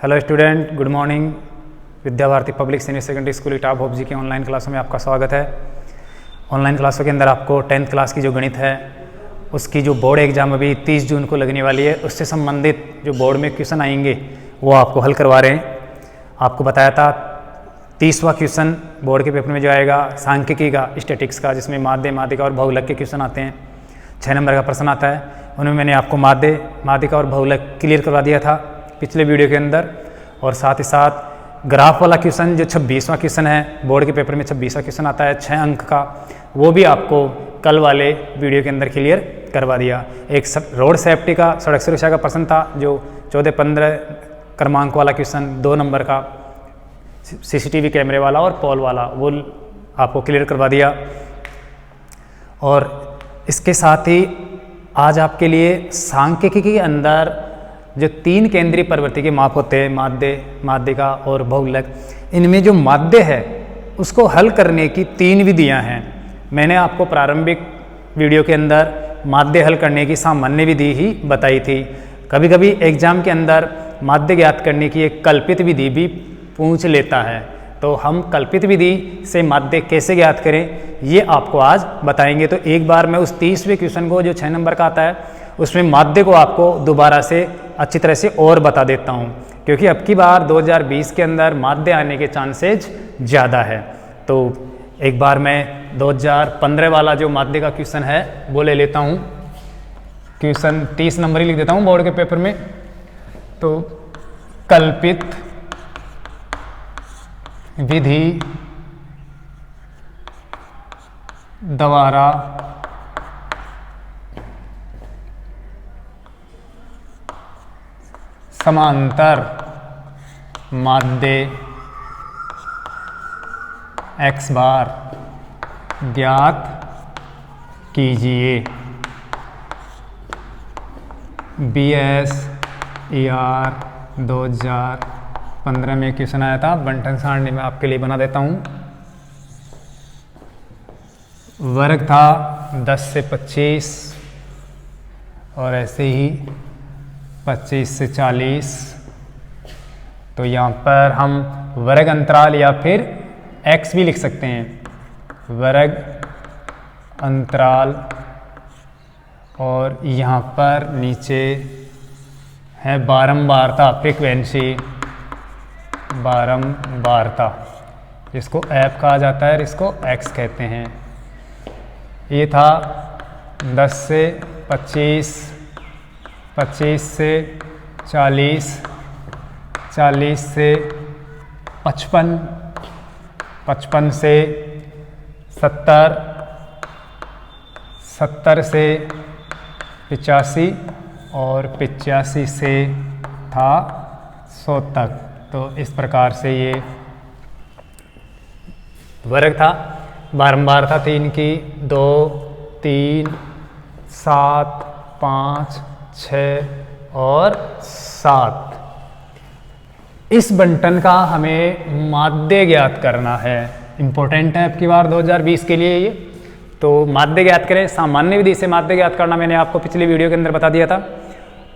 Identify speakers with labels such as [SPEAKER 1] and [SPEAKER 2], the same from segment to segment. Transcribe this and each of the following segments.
[SPEAKER 1] Hello student, good morning. Vidya Bharati public senior secondary school इटाप होप जी की ऑनलाइन क्लासों में आपका स्वागत है। ऑनलाइन क्लासों के अंदर आपको 10th क्लास की जो गणित है उसकी जो बोर्ड एग्जाम अभी 30 जून को लगने वाली है, उससे संबंधित जो बोर्ड में क्वेश्चन आएंगे वो आपको हल करवा रहे हैं। आपको बताया था 30वां क्वेश्चन बोर्ड के पेपर में जो आएगा सांख्यिकी का, स्टैटिक्स का, जिसमें माध्य, माध्यिका और बहुलक के क्वेश्चन आते हैं। 6 नंबर का प्रश्न आता है, उनमें मैंने आपको माध्य, माध्यिका और बहुलक क्लियर करवा दिया था पिछले वीडियो के अंदर। और साथ ही साथ ग्राफ वाला क्वेश्चन जो 26वां क्वेश्चन है, बोर्ड के पेपर में 26वां क्वेश्चन आता है 6 अंक का, वो भी आपको कल वाले वीडियो के अंदर क्लियर करवा दिया। एक रोड सेफ्टी का, सड़क सुरक्षा का प्रश्न था जो 14-15 क्रमांक वाला क्वेश्चन, 2 नंबर का सीसीटीवी कैमरे वाला और पोल वाला, वो आपको क्लियर करवा दिया। और इसके साथ ही आज आपके लिए सांख्यिकी के अंदर जो 3 केंद्रीय प्रवृत्ति के माप होते हैं, माध्य, माध्यिका और बहुलक, इनमें जो माध्य है उसको हल करने की 3 विधियां हैं। मैंने आपको प्रारंभिक वीडियो के अंदर माध्य हल करने की सामान्य विधि ही बताई थी। कभी कभी एग्जाम के अंदर माध्य ज्ञात करने की एक कल्पित विधि भी पूछ लेता है, तो हम कल्पित विधि से माध्य कैसे ज्ञात करें ये आपको आज बताएंगे। तो एक बार मैं उस 30वें क्वेश्चन को जो 6 नंबर का आता है उसमें माध्य को आपको दोबारा से अच्छी तरह से और बता देता हूँ, क्योंकि अब की बार 2020 के अंदर माध्य आने के चांसेज ज़्यादा है। तो एक बार मैं 2015 वाला जो माध्य का क्वेश्चन है वो ले लेता हूँ। क्वेश्चन 30 नंबर ही लिख देता हूँ बोर्ड के पेपर में। तो कल्पित विधि द्वारा समांतर माध्य x बार ज्ञात कीजिए। BSER 2015 में क्वेश्चन आया था, बंटन सारणी में आपके लिए बना देता हूँ। वर्ग था 10 से 25 और ऐसे ही 25 से 40। तो यहाँ पर हम वर्ग अंतराल या फिर x भी लिख सकते हैं, वर्ग अंतराल। और यहाँ पर नीचे है बारंबारता, फ्रीक्वेंसी, बारंबारता, जिसको f कहा जाता है और इसको x कहते हैं। ये था 10 से 25, 25 से 40, 40 से 55, 55 से 70, 70 से 85 और 85 से था 100 तक। तो इस प्रकार से ये वर्ग था। बारंबारता थी इनकी 2, 3, 7, 5, 6 और 7। इस बंटन का हमें माध्य ज्ञात करना है। इंपॉर्टेंट है आपकी बार 2020 के लिए ये। तो माध्य ज्ञात करें। सामान्य विधि से माध्य ज्ञात करना मैंने आपको पिछले वीडियो के अंदर बता दिया था।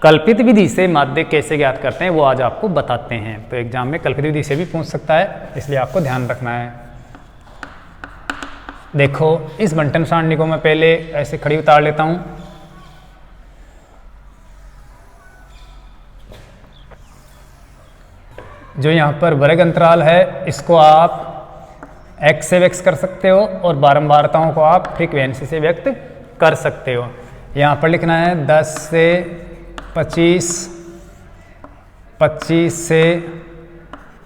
[SPEAKER 1] कल्पित विधि से माध्य कैसे ज्ञात करते हैं वो आज आपको बताते हैं। तो एग्जाम में कल्पित विधि से भी पूछ सकता है, इसलिए आपको ध्यान रखना है। देखो, इस बंटन सारणी को मैं पहले ऐसे खड़ी उतार लेता हूं। जो यहाँ पर वर्ग अंतराल है इसको आप x से व्यक्त कर सकते हो और बारंबारताओं को आप फ्रीक्वेंसी से व्यक्त कर सकते हो। यहाँ पर लिखना है 10 से 25, 25 से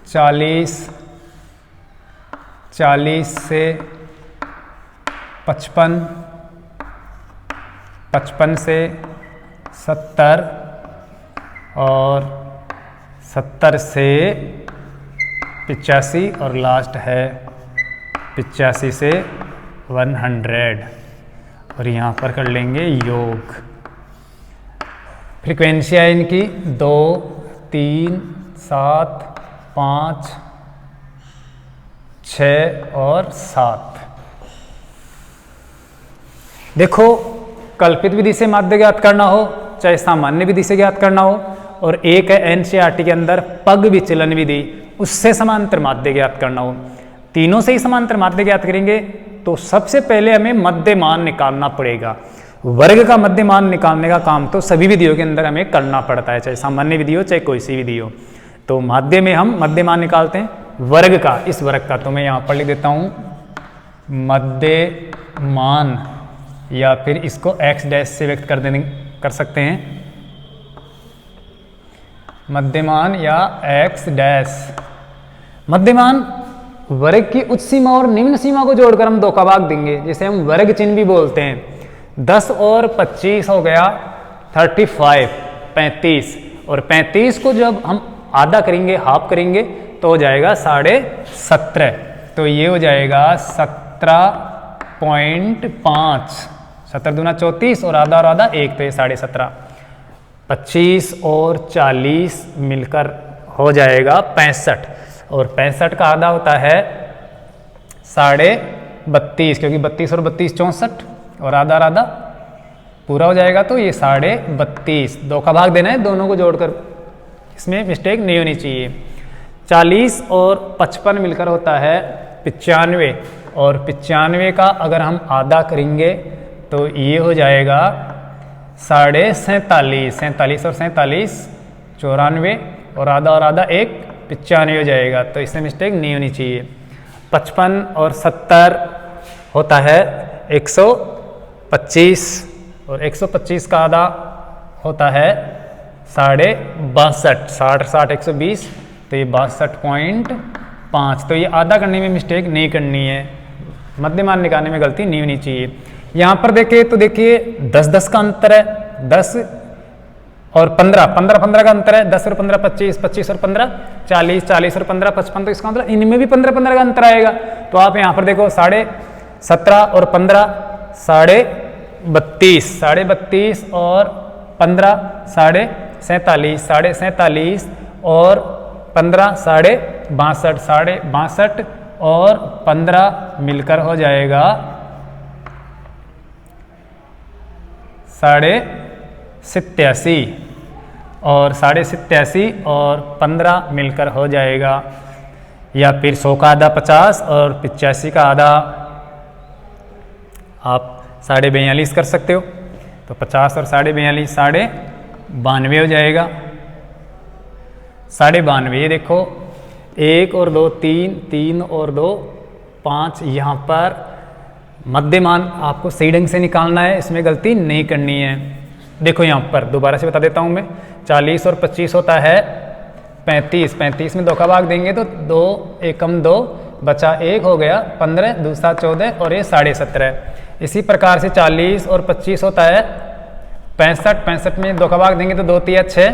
[SPEAKER 1] 40, 40 से 55, 55 से 70 और 70 से 85 और लास्ट है 85 से 100। और यहाँ पर कर लेंगे योग। फ्रीक्वेंसी है इनकी 2, 3, 7, 5, 6 और 7। देखो, कल्पित विधि से माध्य ज्ञात करना हो चाहे सामान्य विधि से ज्ञात करना हो, और एक है एनसीईआरटी के अंदर पग विचलन विधि, उससे समांतर माध्य ज्ञात करना हो। तीनों से ही समांतर माध्य ज्ञात करेंगे तो सबसे पहले हमें मध्यमान निकालना पड़ेगा। वर्ग का मध्यमान निकालने का काम तो सभी विधियों के अंदर हमें करना पड़ता है, चाहे सामान्य विधि हो चाहे कोई सी विधि हो। तो माध्य में हम मध्यमान निकालते हैं, वर्ग का, इस वर्ग का तो मैं यहाँ पर लिख देता हूँ मध्यमान, या फिर इसको x डैश से व्यक्त कर सकते हैं, मध्यमान या x डैश। मध्यमान वर्ग की उच्च सीमा और निम्न सीमा को जोड़कर हम 2 का भाग देंगे, जिसे हम वर्ग चिन्ह भी बोलते हैं। 10 और 25 हो गया 35, 35, और 35 को जब हम आधा करेंगे, हाफ करेंगे, तो हो जाएगा 17.5। तो ये हो जाएगा 17.5, 17 दूना 34 और आधा 1, तो ये 17.5। 25 और 40 मिलकर हो जाएगा 65, और 65 का आधा होता है 32.5, क्योंकि 32 और 32 64, और आधा पूरा हो जाएगा, तो ये 32.5। 2 का भाग देना है, दोनों को जोड़कर, इसमें मिस्टेक नहीं होनी चाहिए। 40 और 55 मिलकर होता है 95, और 95 का अगर हम आधा करेंगे तो ये हो जाएगा 47.5, 47 और 47 94, और आधा 1 95 हो जाएगा, तो इसमें मिस्टेक नहीं होनी चाहिए। 55 और 70 होता है 125, और 125 का आधा होता है 62.5, 60 120, तो ये 62.5। तो ये आधा करने में मिस्टेक नहीं करनी है, मध्यमान निकालने में गलती नहीं होनी चाहिए। यहाँ पर देखिए तो देखिए 10 का अंतर है, 10 और 15 का अंतर है, 10 और 15 25, 25 और 15 40, 40 और 15 55, तो इसका मतलब इनमें भी 15 का अंतर आएगा। तो आप यहाँ पर देखो 17.5 और 15 32.5, 32.5 और 15 47, 47 और 15 62.5 और 15 मिलकर हो जाएगा 87.5, और 87.5 और 15 मिलकर हो जाएगा, या फिर 100 का आधा 50 और 85 का आधा आप 42.5 कर सकते हो। तो 50 और 42.5 92 हो जाएगा। 92, ये देखो 1 और 2 3, 3 और 2 5, यहाँ पर मध्यमान आपको सही ढंग से निकालना है, इसमें गलती नहीं करनी है। देखो यहाँ पर दोबारा से बता देता हूँ मैं, 40 और 25 होता है 35, 35 में 2 का भाग देंगे तो 2 एकम 2 बचा 1 हो गया 15, दूसरा 14 और ये 17.5। इसी प्रकार से 40 और 25 होता है 65, 65 में 2 का भाग देंगे तो 2 3 6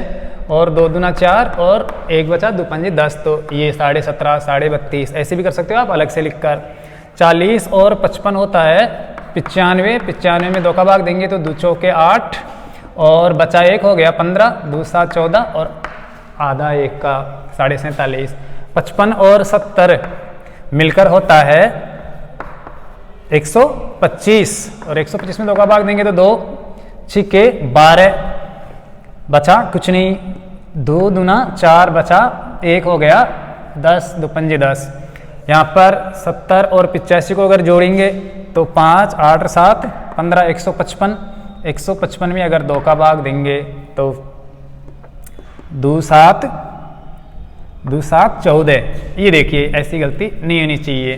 [SPEAKER 1] और 2 दूना 4 और 1 बचा 2 5 10, तो ये 17.5 32.5 ऐसे भी कर सकते हो आप अलग से लिखकर। 40 और 55 होता है 95, 95 में 2 का भाग देंगे तो 2 चौके 8 और बचा 1 हो गया 15, दूसरा 14 और आधा 1 का 47.5। 55 और 70 मिलकर होता है 125, और 125 में 2 का भाग देंगे तो 2 छिके 12 बचा कुछ नहीं, 2 दूना 4 बचा 1 हो गया 10, 2 पंजे 10। यहाँ पर 70 और 85 को अगर जोड़ेंगे तो 5 8 7 15 155, 155 में अगर 2 का भाग देंगे तो 2 7 14। ये देखिए ऐसी गलती नहीं होनी चाहिए।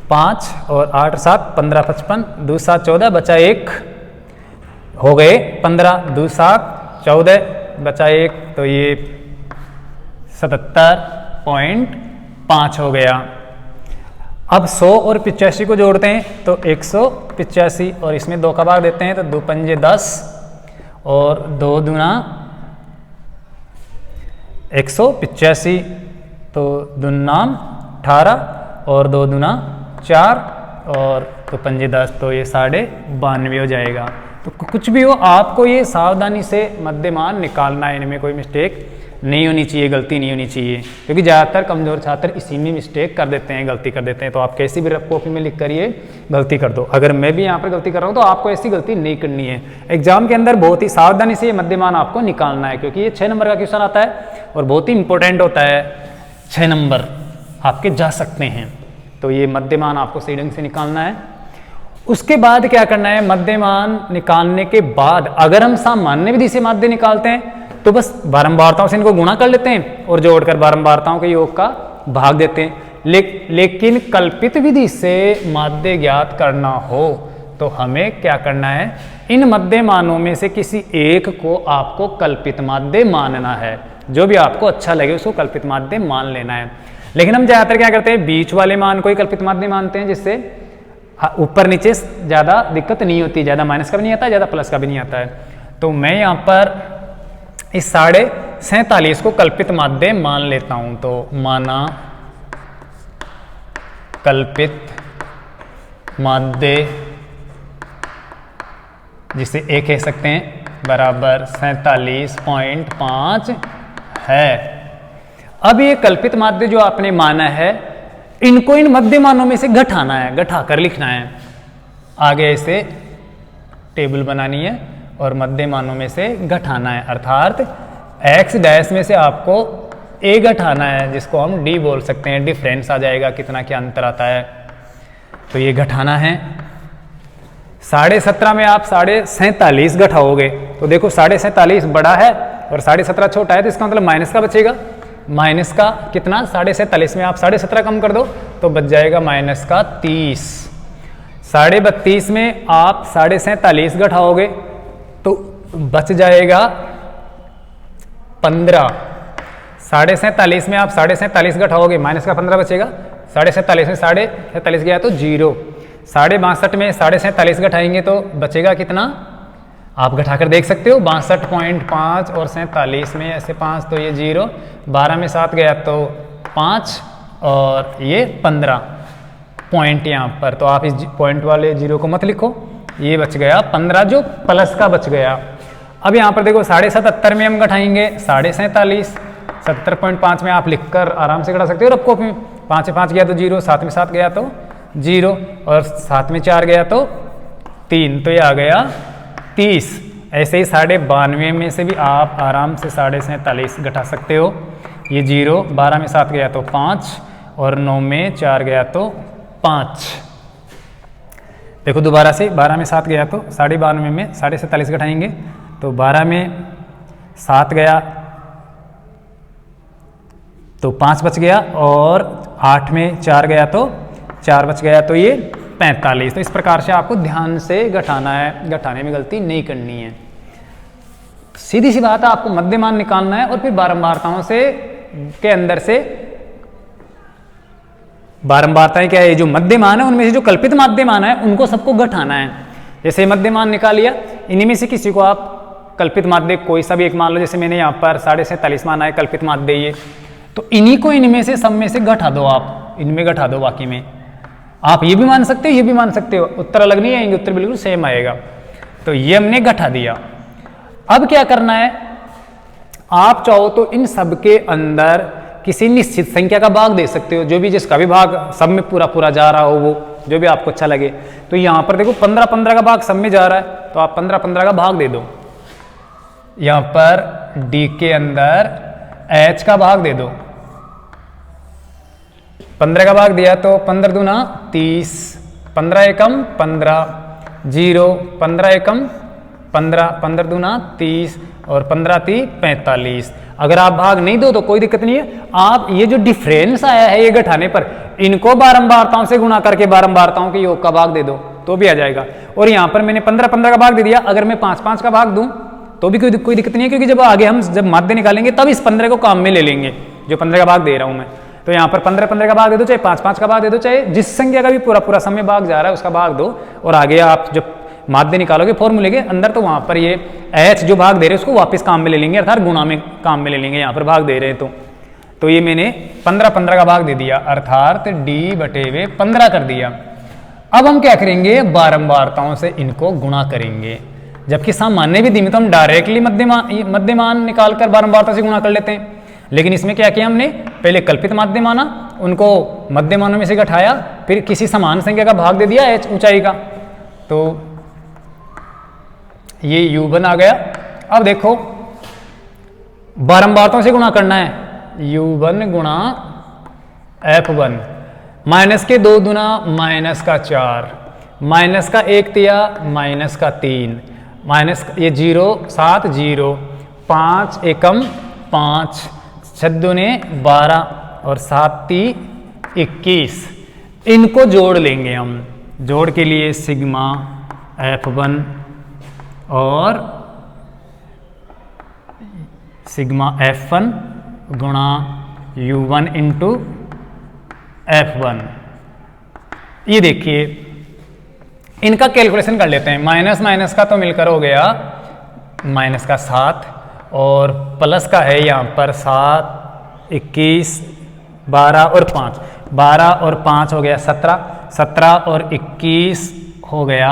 [SPEAKER 1] 5 और 8 7 15 55, 2 7 14 बचा 1 हो गए 15, 2 7 14 बचा 1, तो ये 77.5 हो गया। अब 100 और 85 को जोड़ते हैं तो 185, और इसमें 2 का भाग देते हैं तो 2 पंजे 10 और 2 दूना 185, तो दुनाम 18 और 2 दूना 4 और 2 पंजे 10, तो ये 92.5 हो जाएगा। तो कुछ भी हो आपको ये सावधानी से मध्यमान निकालना है, इनमें कोई मिस्टेक नहीं होनी चाहिए, गलती नहीं होनी चाहिए, क्योंकि ज़्यादातर कमज़ोर छात्र इसी में मिस्टेक कर देते हैं, गलती कर देते हैं। तो आप कैसी भी रफ कॉपी में लिख कर ये गलती कर दो। अगर मैं भी यहाँ पर गलती कर रहा हूँ तो आपको ऐसी गलती नहीं करनी है। एग्जाम के अंदर बहुत ही सावधानी से ये मध्यमान आपको निकालना है, क्योंकि ये 6 नंबर का क्वेश्चन आता है और बहुत ही इंपॉर्टेंट होता है। 6 नंबर आपके जा सकते हैं, तो ये मध्यमान आपको सही ढंग से निकालना है। उसके बाद क्या करना है, मध्यमान निकालने के बाद अगर हम सामान्य विधि से माध्य निकालते हैं तो बस बारंबारताओं से इनको गुणा कर लेते हैं और जोड़कर बारंबारताओं के योग का भाग देते हैं। लेकिन कल्पित विधि से माध्य ज्ञात करना हो तो हमें क्या करना है, इन मध्य मानों में से किसी एक को आपको कल्पित माध्य मानना है। जो भी आपको अच्छा लगे उसको कल्पित माध्य मान लेना है। लेकिन हम ज्यादातर क्या करते हैं, बीच वाले मान को ही कल्पित माध्य मानते हैं, जिससे ऊपर नीचे ज़्यादा दिक्कत नहीं होती, ज़्यादा माइनस का भी नहीं आता, ज़्यादा प्लस का भी नहीं आता है। तो मैं यहाँ पर इस 47.5 को कल्पित माध्य मान लेता हूँ। तो माना कल्पित माध्य, जिसे ए कह सकते हैं, बराबर 47.5 है। अब ये कल्पित माध्य जो आपने माना है, इनको इन मध्य मानों में से घटाना है, घटाकर लिखना है। आगे इसे टेबल बनानी है और मध्य मानों में से घटाना है, अर्थात x डैश में से आपको a घटाना है, जिसको हम d बोल सकते हैं। डिफरेंस आ जाएगा, कितना क्या अंतर आता है, तो ये घटाना है। 17.5 में आप 47.5 घटाओगे तो देखो 47.5 बड़ा है और 17.5 छोटा है, तो इसका मतलब माइनस का बचेगा। माइनस का कितना, 47.5 में आप 17.5 कम कर दो तो बच जाएगा माइनस का 30। 32.5 में आप 47.5 घटाओगे तो बच जाएगा 15। 47.5 में आप 47.5 घटाओगे, माइनस का 15 बचेगा। 47.5 में 47.5 गया तो 0। 62.5 में 47.5 घटाएंगे तो बचेगा कितना, आप घटाकर देख सकते हो, 62.5 और 47 में ऐसे 5 तो ये 0, 12 में 7 गया तो 5 और ये 15 पॉइंट यहाँ पर। तो आप इस पॉइंट वाले 0 को मत लिखो, ये बच गया 15 जो प्लस का बच गया। अब यहाँ पर देखो 77.5 में हम घटाएंगे 47.5, 70.5 में आप लिखकर आराम से घटा सकते हो रफ कॉपी में। 5 से 5 गया तो 0, 7 में 7 गया तो 0 और 7 में 4 गया तो 3, तो ये आ गया 30। ऐसे ही 92.5 में से भी आप आराम से 47.5 घटा सकते हो। ये 0, 12 में 7 गया तो 5 और 9 में 4 गया तो 5। देखो दोबारा से 12 में 7 गया तो 92.5 में 47.5 घटाएंगे तो 12 में 7 गया तो 5 बच गया और 8 में 4 गया तो 4 बच गया, तो ये 45। तो इस प्रकार से आपको ध्यान से घटाना है, घटाने में गलती नहीं करनी है। सीधी सी बात है, आपको मध्यमान निकालना है और फिर बारंबारताओं से के अंदर से बारंबारताएं क्या है, जो मध्यमान है उनमें से जो कल्पित मध्यमान है उनको सबको घटाना है। जैसे मध्यमान निकाल लिया, इन्हीं में से किसी को आप कल्पित माध्य कोई सा भी एक मान लो, जैसे मैंने यहाँ पर 47.5 माना है कल्पित माध्य ये, तो इन्हीं को इनमें से सब में से घटा दो, आप इनमें घटा दो। बाकी में आप ये भी मान सकते हो, ये भी मान सकते हो, उत्तर अलग नहीं आएंगे, उत्तर बिल्कुल सेम आएगा। तो ये हमने घटा दिया। अब क्या करना है, आप चाहो तो इन सब के अंदर किसी निश्चित संख्या का भाग दे सकते हो, जो भी जिसका भी भाग सब में पूरा पूरा जा रहा हो, वो जो भी आपको अच्छा लगे। तो यहाँ पर देखो 15-15 का भाग सब में जा रहा है, तो आप 15-15 का भाग दे दो। यहाँ पर D के अंदर H का भाग दे दो, 15 का भाग दिया तो 15 दूना 30, 15 एकम 15, 0, 15 एकम 15, 15 दूना 30 और 15 × 45। अगर आप भाग नहीं दो तो कोई दिक्कत नहीं है, आप ये जो डिफरेंस आया है ये घटाने पर, इनको बारंबारताओं से गुणा करके बारंबारताओं के योग का भाग दे दो तो भी आ जाएगा। और यहाँ पर मैंने 15-15 का भाग दे दिया, अगर मैं 5-5 का भाग दूं तो भी कोई दिक्कत नहीं है, क्योंकि जब आगे हम जब माध्य निकालेंगे तब इस 15 को काम में ले लेंगे, जो 15 का भाग दे रहा हूं मैं। तो यहाँ पर 15-15 का भाग दे दो, चाहे 5-5 का भाग दे दो, चाहे जिस संख्या का भी पूरा पूरा समय भाग जा रहा है उसका भाग दो। और आगे आप जब माध्य निकालोगे फॉर्मूले के अंदर, तो वहां पर ये H जो भाग दे रहे हैं उसको वापस काम में ले लेंगे, अर्थात गुणा में काम में ले लेंगे। यहाँ पर भाग दे रहे हैं तो ये मैंने 15-15 का भाग दे दिया, अर्थात D/15 कर दिया। अब हम क्या करेंगे, बारंबारताओं से इनको गुणा करेंगे। जबकि सामान्य विधि में तो हम डायरेक्टली मध्यमान निकालकर बारंबारता से गुणा कर लेते हैं, लेकिन इसमें क्या किया हमने, पहले कल्पित माध्य माना, उनको मध्यमानों में से घटाया, फिर किसी समान संख्या का भाग दे दिया h ऊंचाई का, तो ये u1 आ गया। अब देखो बारंबारताओं से गुणा करना है, u1 गुणा f1, माइनस के 2 दुना माइनस का 4, माइनस का 1 तिया माइनस का 3, माइनस ये 0 7 0, 5 एकम 5, 6 दूने 12 और 7 ती 21, इनको जोड़ लेंगे हम। जोड़ के लिए सिग्मा f1 और सिग्मा f1 गुणा u1 इंटू f1। ये देखिए इनका कैलकुलेशन कर लेते हैं। माइनस माइनस का तो मिलकर हो गया माइनस का 7 और प्लस का है यहाँ पर 7 21 12 और 5, 12 और 5 हो गया 17, 17 और 21 हो गया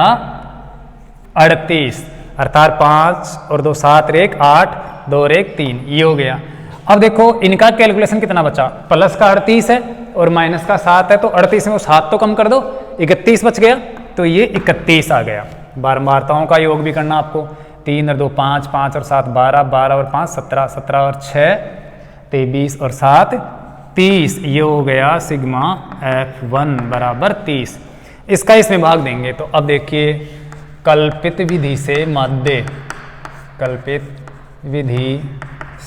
[SPEAKER 1] 38, अर्थात 5 और 2 7 1 8, 2 और 1 3, ये हो गया। अब देखो इनका कैलकुलेशन कितना बचा, प्लस का 38 है और माइनस का 7 है, तो 38 में वो 7 तो कम कर दो, 31 बच गया, तो ये 31 आ गया। बारंबारताओं का योग भी करना आपको, 3 और 2 5, 5 और 7 12, 12 और 5 17, 17 और 6 23 और 7 30, ये हो गया सिग्मा f1 बराबर 30। इसका इसमें भाग देंगे, तो अब देखिए कल्पित विधि से माध्य, कल्पित विधि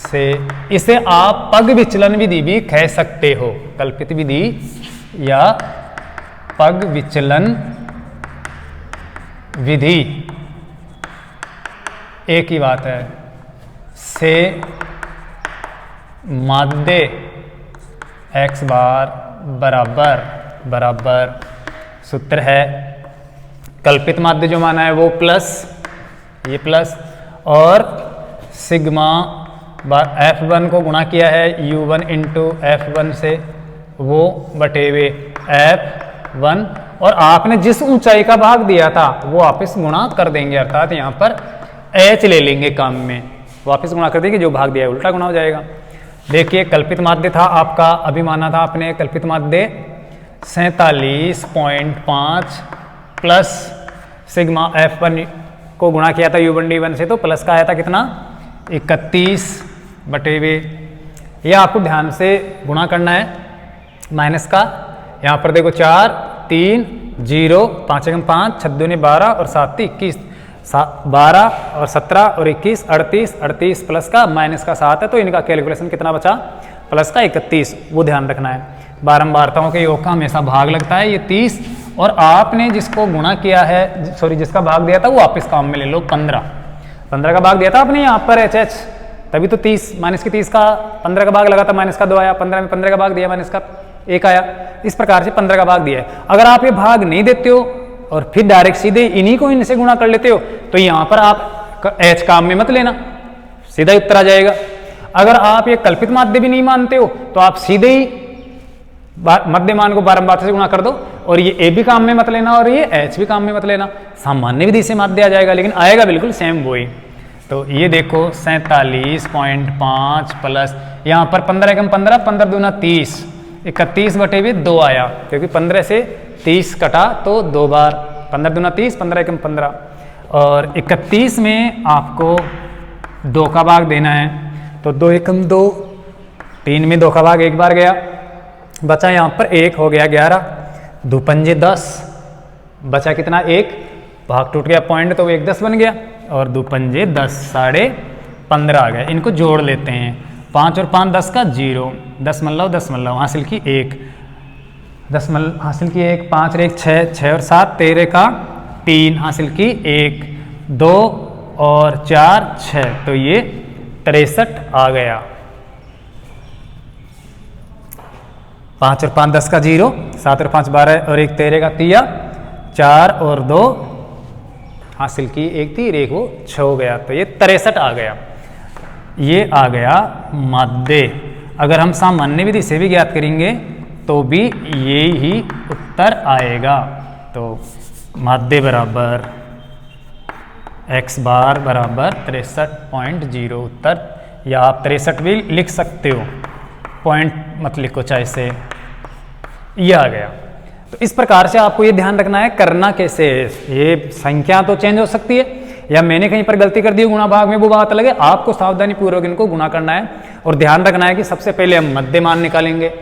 [SPEAKER 1] से, इसे आप पग विचलन विधि भी कह सकते हो, कल्पित विधि या पग विचलन विधि एक ही बात है, से माध्य x बार बराबर सूत्र है, कल्पित माध्य जो माना है वो प्लस, ये प्लस, और सिग्मा बार f1 को गुणा किया है u1 इंटू f1 से, वो बटे हुए f1, और आपने जिस ऊंचाई का भाग दिया था वो वापस गुणा कर देंगे, अर्थात यहाँ पर h ले लेंगे काम में, वापस गुणा कर देंगे, जो भाग दिया है उल्टा गुणा हो जाएगा। देखिए कल्पित माध्य था आपका, अभी माना था आपने कल्पित माध्य 47.5 प्लस सिग्मा f1 को गुणा किया था u1 d1 से, तो प्लस का आया था कितना 31 बटे हुए, यह आपको ध्यान से गुणा करना है, माइनस का यहाँ पर देखो 4 3 0, 5 एकम 5, 6 दूनी 12 और 7 21, 12 और 17 और 21 38, 38 प्लस का माइनस का 7 है, तो इनका कैलकुलेशन कितना बचा, प्लस का 31, वो ध्यान रखना है। बारंबारताओं के योग का हमेशा भाग लगता है, ये 30, और आपने जिसको गुणा किया है, सॉरी जिसका भाग दिया था वो वापस काम में ले लो, 15 का भाग दिया था आपने यहाँ पर HH, तभी तो 30 माइनस की 30 का 15 का भाग लगा था, माइनस का 2 आया, 15 में 15 का भाग दिया, माइनस का 1 आया, इस प्रकार से 15 का भाग दिया है। अगर आप ये भाग नहीं देते हो और फिर डायरेक्ट सीधे इन्हीं को इनसे गुणा कर लेते हो, तो यहाँ पर आप h काम में मत लेना, सीधा उत्तर आ जाएगा। अगर आप ये कल्पित माध्य भी नहीं मानते हो तो आप सीधे ही मध्यमान को बारंबार से गुणा कर दो, और ये a भी काम में मत लेना और ये h भी काम में मत लेना, सामान्य विधि से माध्य आ जाएगा, लेकिन आएगा बिल्कुल सेम वही। तो ये देखो 47.5 प्लस यहाँ पर 15 एकम 15, 15 दूना 30, 31 बटे हुए 2 आया, क्योंकि 15 से 30 कटा तो 2 बार, 15 दूना 30, 15 एकम 15, और 31 में आपको 2 का भाग देना है, तो 2 एकम 2, 3 में 2 का भाग 1 बार गया, बचा यहाँ पर 1 हो गया 11, 2 पंजे 10, बचा कितना 1, भाग टूट गया पॉइंट, तो वो 1 10 बन गया, और 2 पंजे 10, साढ़े 15 आ गया। इनको जोड़ लेते हैं, 5 और 5 10 का 0, 10 मल्लाव हासिल की 1, 10 हासिल की 1, 5 और 1 6, 6 और 7 13 का 3 हासिल की 1, 2 और 4 6, तो ये 63 आ गया। 5 और 5 10 का 0, 7 और 5 12 और 1 13 का 3, 4 और 2 हासिल की 1 थी, 1 वो 6 हो गया, तो ये 63 आ गया। ये आ गया माध्य। अगर हम सामान्य विधि से भी ज्ञात करेंगे तो भी ये ही उत्तर आएगा। तो माध्य बराबर x बार बराबर 63.0 उत्तर, या आप 63 भी लिख सकते हो, पॉइंट मत लिखो चाहे से, ये आ गया। तो इस प्रकार से आपको ये ध्यान रखना है करना कैसे है। ये संख्या तो चेंज हो सकती है, या मैंने कहीं पर गलती कर दी गुणा भाग में, वो बात अलग है, आपको सावधानी पूर्वक इनको गुणा करना है। और ध्यान रखना है कि सबसे पहले हम मध्य मान निकालेंगे।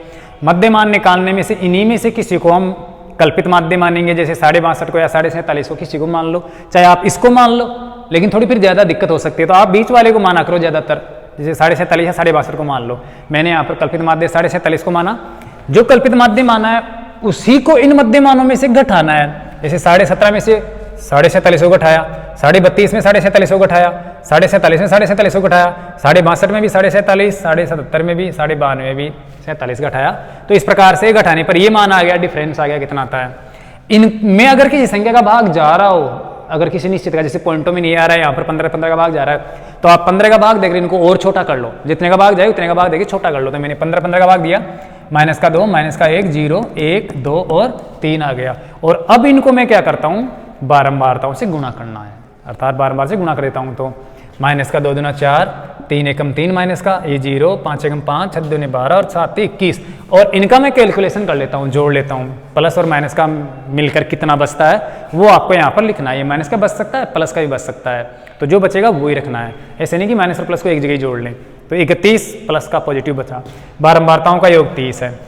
[SPEAKER 1] मध्य मान निकालने में से इन्हीं में से किसी को हम कल्पित माध्य मानेंगे, जैसे 62.5 को या 47.5 को किसी को मान लो, चाहे आप इसको मान लो, लेकिन थोड़ी फिर ज़्यादा दिक्कत हो सकती है, तो आप बीच वाले को माना करो ज़्यादातर, जैसे 47.5 या 62.5 को मान लो। मैंने यहाँ पर कल्पित माध्य 47.5 को माना, जो कल्पित माध्य माना है उसी को इन मध्य मानों में से घटाना है। जैसे 17.5 में से 47.5 को घटाया, 32.5 में 47.5 को घटाया, 47.5 में 47.5 को घटाया, 62.5 में भी 47.5, 77 में भी 92 में भी 47 घटाया। तो इस प्रकार से घटाने पर ये मान आ गया, डिफरेंस आ गया कितना आता है। इनमें अगर किसी संख्या का भाग जा रहा हो, अगर किसी निश्चित का, जैसे पॉइंटों में नहीं आ रहा है, यहाँ पर 15 का भाग जा रहा है, तो आप 15 का भाग देख रहे इनको और छोटा कर लो, जितने का भाग जाए उतने का भाग देखिए छोटा कर लो। तो मैंने 15 का भाग दिया, माइनस का 2, माइनस का 1, 0, 1, 2 और 3 आ गया। और अब इनको मैं क्या करता हूँ, बारंबारताओं से गुणा करना है, अर्थात बारंबार से गुणा कर देता हूँ। तो माइनस का 2 दूना 4, 3 एकम 3 माइनस का, ये 0, 5 एकम 5, 6 दूने 12 और 7 21। और इनका मैं कैलकुलेशन कर लेता हूँ, जोड़ लेता हूँ, प्लस और माइनस का मिलकर कितना बचता है वो आपको यहाँ पर लिखना है। ये माइनस का बच सकता है, प्लस का भी बच सकता है, तो जो बचेगा वो ही रखना है, ऐसे नहीं कि माइनस और प्लस को एक जगह ही जोड़ लें। तो 31 प्लस का पॉजिटिव बचा, बारंबारताओं का योग 30 है।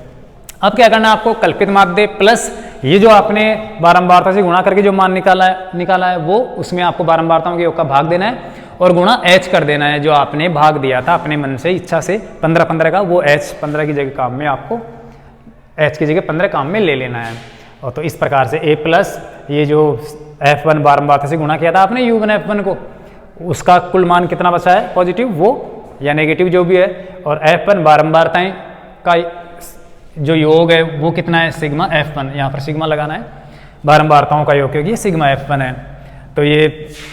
[SPEAKER 1] अब क्या करना है आपको, कल्पित माध्य प्लस ये जो आपने बारंबारता से गुणा करके जो मान निकाला है वो, उसमें आपको बारंबारताओं के योग का भाग देना है और गुणा h कर देना है, जो आपने भाग दिया था अपने मन से इच्छा से 15 का, वो h 15 की जगह काम में आपको h की जगह 15 काम में ले लेना है। और तो इस प्रकार से a प्लस ये जो f1 बारंबारता से गुणा किया था आपने u1 f1 को, उसका कुल मान कितना बचा है पॉजिटिव वो या नेगेटिव जो भी है, और f1 बारंबारताएं का जो योग है वो कितना है, सिग्मा f1, यहाँ पर सिग्मा लगाना है, बारंबारताओं का योग, क्योंकि ये सिग्मा f1 है। तो ये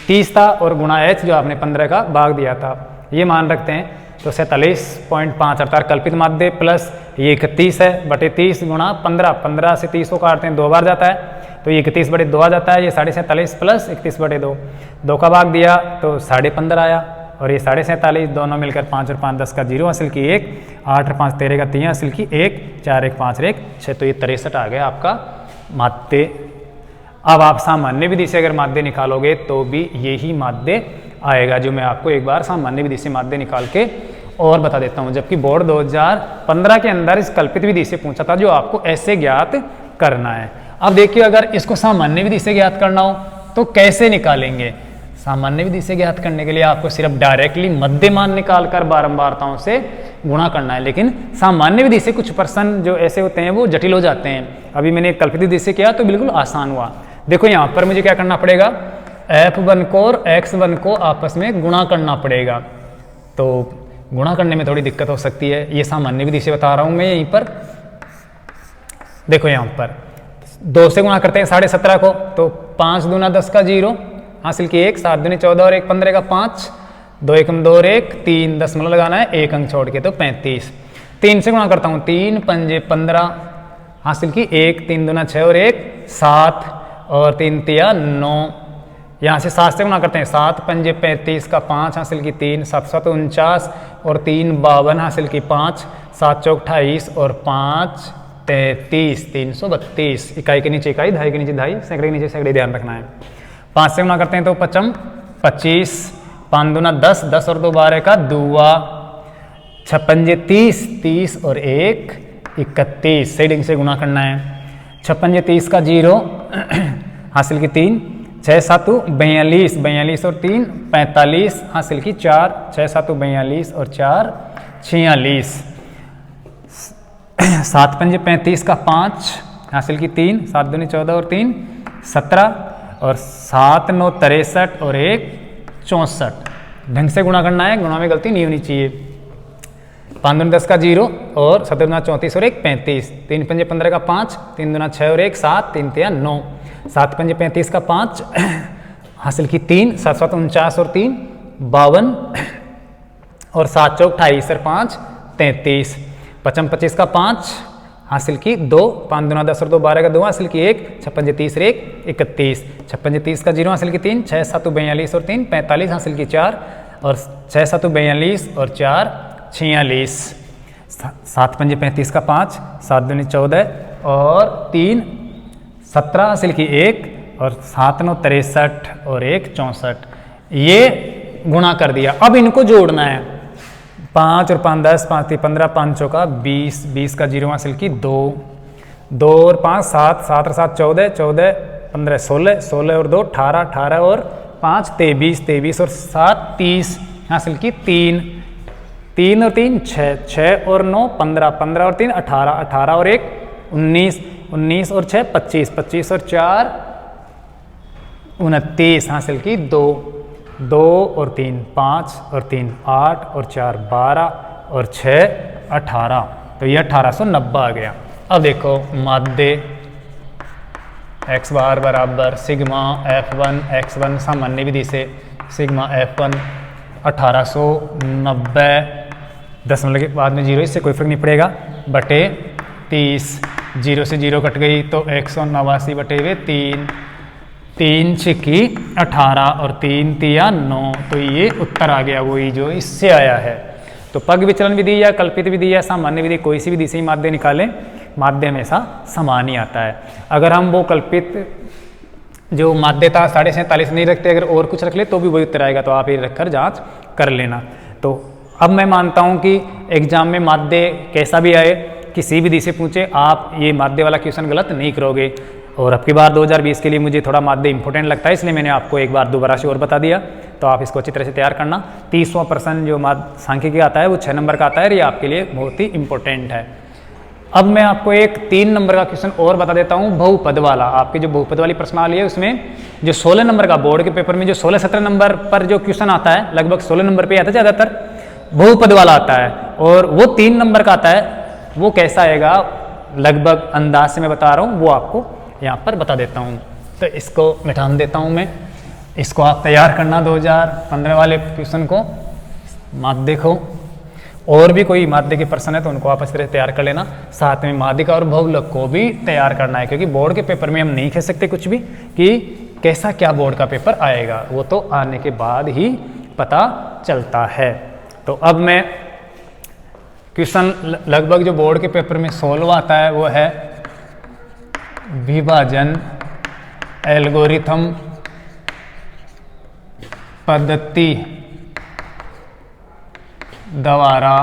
[SPEAKER 1] 30 था और गुणा h जो आपने 15 का भाग दिया था, ये मान रखते हैं। तो 47.5 अर्थात कल्पित माध्य प्लस ये 31 है बटे 30 गुणा 15, 15 से 30 को काटते हैं 2 बार जाता है, तो ये 31 बटे 2 आ जाता है, ये 47.5 प्लस 31 बटे 2, 2 का भाग दिया तो 15.5 आया, और ये 47.5 दोनों मिलकर 5 और 5 10 का 0 हासिल की 1, 8 और 5 13 का 3 हासिल की 1, 4 1 5 1 6, तो ये 63 आ गया आपका माध्य। अब आप सामान्य विधि से अगर माध्य निकालोगे तो भी यही माध्य आएगा, जो मैं आपको एक बार सामान्य विधि से माध्य निकाल के और बता देता हूँ। जबकि बोर्ड 2015 के अंदर इस कल्पित विधि से पूछा था, जो आपको ऐसे ज्ञात करना है। अब देखिए, अगर इसको सामान्य विधि से ज्ञात करना हो तो कैसे निकालेंगे। सामान्य विधि से ज्ञात करने के लिए आपको सिर्फ डायरेक्टली मध्य मान निकालकर बारंबारताओं से गुणा करना है, लेकिन सामान्य विधि से कुछ प्रश्न जो ऐसे होते हैं वो जटिल हो जाते हैं। अभी मैंने कल्पित विधि से किया तो बिल्कुल आसान हुआ। देखो यहाँ पर मुझे क्या करना पड़ेगा, f1 को और x1 को आपस में गुणा करना पड़ेगा, तो गुणा करने में थोड़ी दिक्कत हो सकती है, ये सामान्य विधि से बता रहा हूँ मैं। यहीं पर देखो, यहाँ पर 2 से गुणा करते हैं 17.5 को, तो 5 दूना 10 का 0 हासिल की 1, 7 दूनी 14 और 1 15 का 5, 2 एकम 2 और 1 3 दशमलव लगाना है, 1 अंक छोड़ के, तो 35। 3 से गुणा करता हूँ, 3 पंजे 15 हासिल की 1, 3 दूना 6 और 1 7 और 3 तिया 9। यहाँ से 7 से गुणा करते हैं, 7 पंजे 35 का 5 हासिल की 3, 7 7 49 और 3 52 हासिल की 5, 7 चौक 28 और 5 33, 332। इकाई के नीचे इकाई, दहाई के नीचे दहाई, सैकड़े के नीचे सैकड़े, ध्यान रखना है। 5 से गुणा करते हैं तो 55 25, 5 दूना 10, 10 और 2 12 का 2, 6 पंजे 30, 30 और 1 31, सेडिंग से गुणा करना है। 6 पंजे 30 का 0 हासिल की 3, 6 7 42, 42 और 3 45 हासिल की 4, 6 7 42 और 4 46, 7 पंजे 35 का 5 हासिल की 3, 7 दूनी 14 और 3 17 और 7 9 63 और 1 64। ढंग से गुणा करना है, गुणा में गलती नहीं होनी चाहिए। 5 दूनी 10 का 0 और 7 दूना 34 और 1 35, 3 पंजे 15 का 5, 3 दूना 6 और 1 7, 3 तिया 9, 7 पंजे 35 का 5 हासिल की 3, 7 7 49 और 3 52 और 7 चौक 28 और 5 33, 55 25 का 5 हासिल की 2, 5 दूना 10 और 2 12 का 2 हासिल की 1, 56 30 और 1 31, 56 30 का 0 हासिल की 3, 6 7 42 और 3 45 हासिल की 4 और 6 7 42 और 4 46, 7 5 35 का 5, 7 दूनी 14 और 3 17 हासिल की 1 और 7 9 63 और 1 64। ये गुणा कर दिया। अब इनको जोड़ना है। 5 और 5 10, 5 3 15, 5 चौका 20, 20 का 0 हासिल की 2, 2 और 5 7, 7 और 7 14, 14 15 16, 16 और 2 18, 18 और 5 23, 23 और 7 30 हासिल की 3, 3 और 3 6, 6 और 9 15, 15 और 3 18, 18 और 1 19, 19 और 6 25, 25 और 4 29 हासिल की 2, 2 और 3 5 और 3 8 और 4 12 और 6 18। तो ये 1890 आ गया। अब देखो माध्य x बार बराबर सिग्मा f1 x1 सामान्य विधि से सिग्मा f1 1890, दशमलव के बाद में 0, इससे कोई फर्क नहीं पड़ेगा, बटे 30, 0 से 0 कट गई तो 189 बटे 3, 3 छिकी 18 और 3 तिया 9। तो ये उत्तर आ गया वही जो इससे आया है। तो पग विचलन विधि या कल्पित विधि या सामान्य विधि कोई सी विधि से ही माध्य निकालें, माध्य हमेशा समान ही आता है। अगर हम वो कल्पित जो माध्य था 47.5 नहीं रखते, अगर और कुछ रख ले तो भी वही उत्तर आएगा। तो आप ये रखकर जांच कर लेना। तो अब मैं मानता हूँ कि एग्जाम में माध्य कैसा भी आए, किसी विधि से पूछे, आप ये माध्य वाला क्वेश्चन गलत नहीं करोगे। और अब की बार 2020 के लिए मुझे थोड़ा माध्य इंपॉर्टेंट लगता है, इसलिए मैंने आपको एक बार दोबारा से और बता दिया। तो आप इसको अच्छी तरह से तैयार करना। 30वां प्रश्न जो सांख्यिकी आता है वो 6 नंबर का आता है और ये आपके लिए बहुत ही इंपॉर्टेंट है। अब मैं आपको एक 3 नंबर का क्वेश्चन और बता देता हूँ, बहुपद वाला। आपके जो बहुपद वाली प्रश्नावली है उसमें जो 16 नंबर का बोर्ड के पेपर में जो 16-17 नंबर पर जो क्वेश्चन आता है, लगभग 16 नंबर पे आता है ज़्यादातर, बहुपद वाला आता है। और वो 3 नंबर का आता है, वो कैसा आएगा लगभग अंदाज से मैं बता रहा हूँ, वो आपको यहाँ पर बता देता हूँ। तो इसको मिटान देता हूँ मैं, इसको आप तैयार करना 2015 वाले क्वेश्चन को, माध्य को। और भी कोई माध्य के प्रश्न है तो उनको आप इस तरह तैयार कर लेना। साथ में माध्य का और बहुलक को भी तैयार करना है, क्योंकि बोर्ड के पेपर में हम नहीं कह सकते कुछ भी कि कैसा क्या बोर्ड का पेपर आएगा, वो तो आने के बाद ही पता चलता है। तो अब मैं क्वेश्चन लगभग जो बोर्ड के पेपर में 16वां आता है वो है विभाजन एल्गोरिथम पद्धति द्वारा,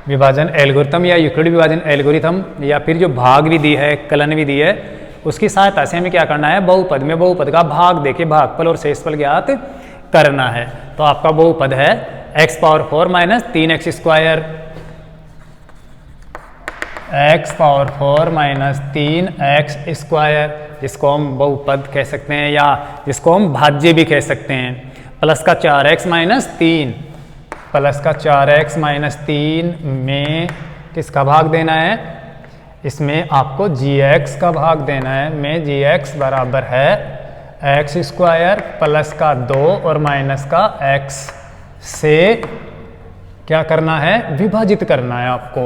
[SPEAKER 1] विभाजन एल्गोरिथम या यूक्लिड विभाजन एल्गोरिथम या फिर जो भाग विधि है, कलन विधि है, उसकी सहायता से हमें क्या करना है, बहुपद में बहुपद का भाग देके भागफल और शेषफल ज्ञात करना है। तो आपका बहुपद है x⁴ - 3x², x⁴ - 3x², जिसको हम बहुपद कह सकते हैं या जिसको हम भाज्य भी कह सकते हैं, प्लस का 4x - 3, प्लस का 4x - 3 में किसका भाग देना है, इसमें आपको gx का भाग देना है। में gx बराबर है x² प्लस का 2 और माइनस का x से क्या करना है, विभाजित करना है आपको,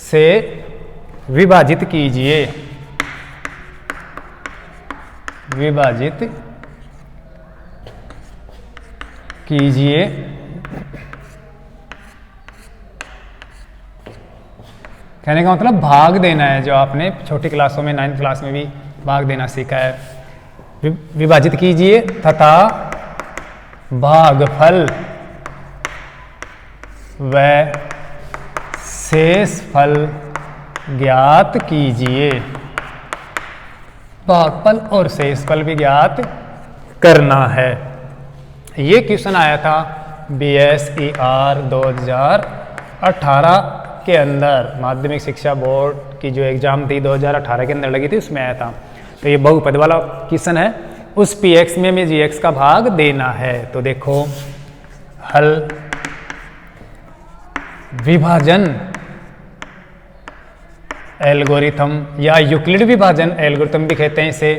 [SPEAKER 1] से विभाजित कीजिए, विभाजित कीजिए। कहने का मतलब भाग देना है, जो आपने छोटी क्लासों में 9th क्लास में भी भाग देना सीखा है। विभाजित कीजिए तथा भागफल व शेषफल ज्ञात कीजिए। भागफल और शेषफल भी ज्ञात करना है। ये क्वेश्चन आया था BSER 2018 के अंदर, माध्यमिक शिक्षा बोर्ड की जो एग्जाम थी 2018 के अंदर लगी थी, उसमें आया था। तो ये बहुपद वाला क्वेश्चन है। उस px में हमें gx का भाग देना है। तो देखो हल, विभाजन एल्गोरिथम या यूक्लिड विभाजन एल्गोरिथम भी कहते हैं इसे,